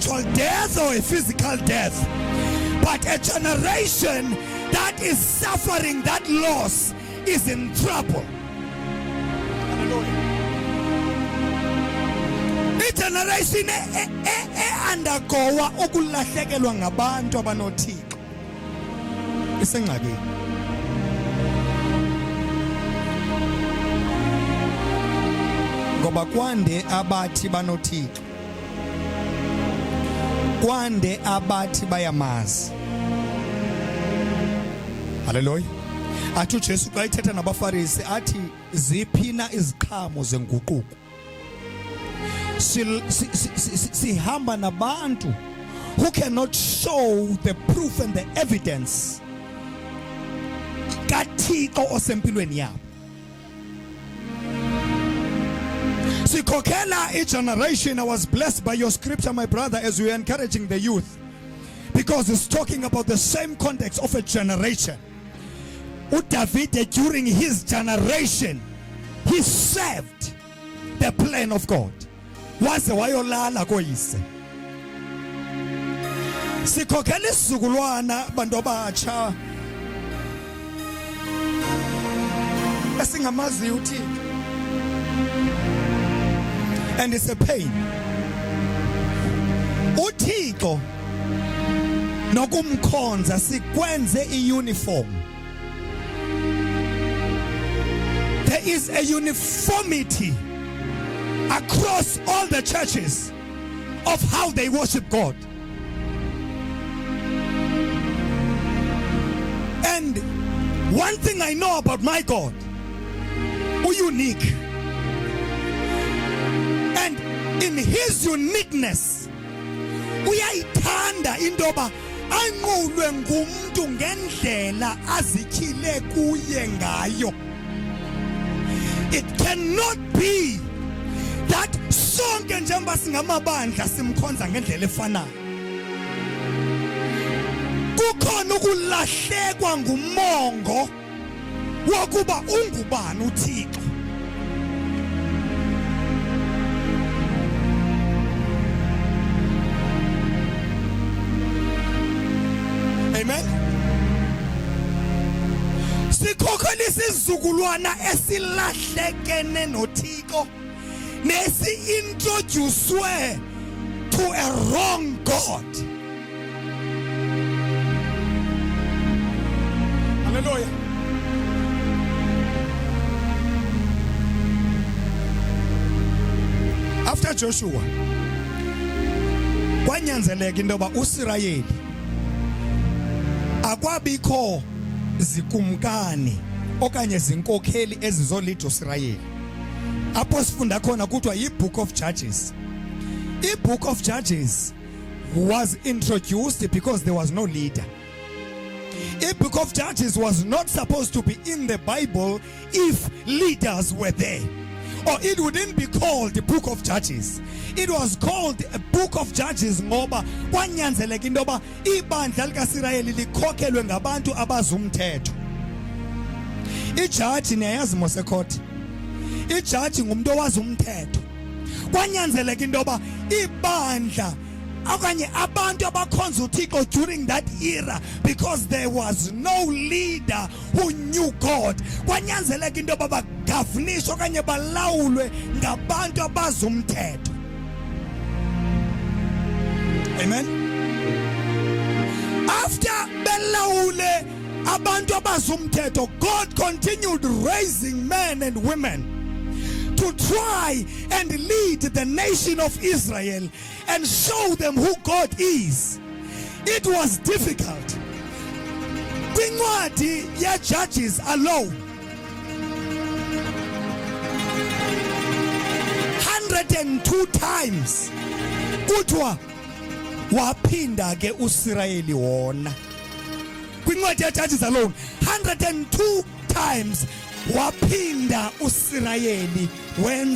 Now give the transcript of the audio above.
spiritual death or a physical death, but a generation that is suffering that loss is in trouble. Hallelujah. Generation undergoa ukulahlekelwa ngabantu abanothixo isengxakini. Ngoba kwande abathi banothixo, kwande abathi bayamazi. Hallelujah. Athi uJesu xa ethetha nabaFarisi athi ziphina iziqhamo zenguquko. Sihamba nabantu who cannot show the proof and the evidence kaThixo osempilweni yabo. Sikhokhela a generation. I was blessed by your scripture, my brother, as we are encouraging the youth, because it's talking about the same context of a generation. David, during his generation, he served the plan of God. Waze wayolala koyise. Sikhokhela isizukulwana bantu abatsha esingamazi uThixo, and it's a pain. uThixo nokumkhonza sikwenze iuniform. There is a uniformity across all the churches of how they worship God. And one thing I know about my God, unique. And in his uniqueness, uyayithanda indoba anqulwe ngumuntu ngendlela azikhile kuye ngayo. It cannot be that sonke njengoba singamabandla simkhonza ngendlela efanayo. Kukhona ukulahlekwa ngumongo wokuba ungubani uThixo. Amen. Sikhokhela isizukulwana esilahlekene noThixo nesi introduced to a wrong God. Hallelujah. After Joshua, kwanyanzeleka indoba uSirayeli akwabikho zikumkani okanye zinkokheli ezizolida uSirayeli. Apho sifunda khona kuthiwa yi-Book of Judges. I-Book of Judges was introduced because there was no leader. I-Book of Judges was not supposed to be in the Bible if leaders were there. Or it wouldn't be called the Book of Judges. It was called a Book of Judges ngoba kwanyanzeleka indoba ibandla likaSirayeli likhokhelwe ngabantu abazumthetho. Ijaji niyayazi Mose Court. Ijaji ngumuntu owazi umthetho. Kwanyanzeleka indoba ibandla okanye abantu abakhonza uThixo during that era, because there was no leader who knew God. Kwanyanzeleka indoba bagavunishe okanye balawulwe ngabantu abazi umthetho. Amen. After belawule abantu abazi umthetho, God continued raising men and women to try and lead the nation of Israel and show them who God is. It was difficult. Kwincwadi ya Judges alone, 102 times kuthiwa waphinda ke uSirayeli wona. Kwincwadi ya Judges alone, 102 times waphinda uSirayeli wenza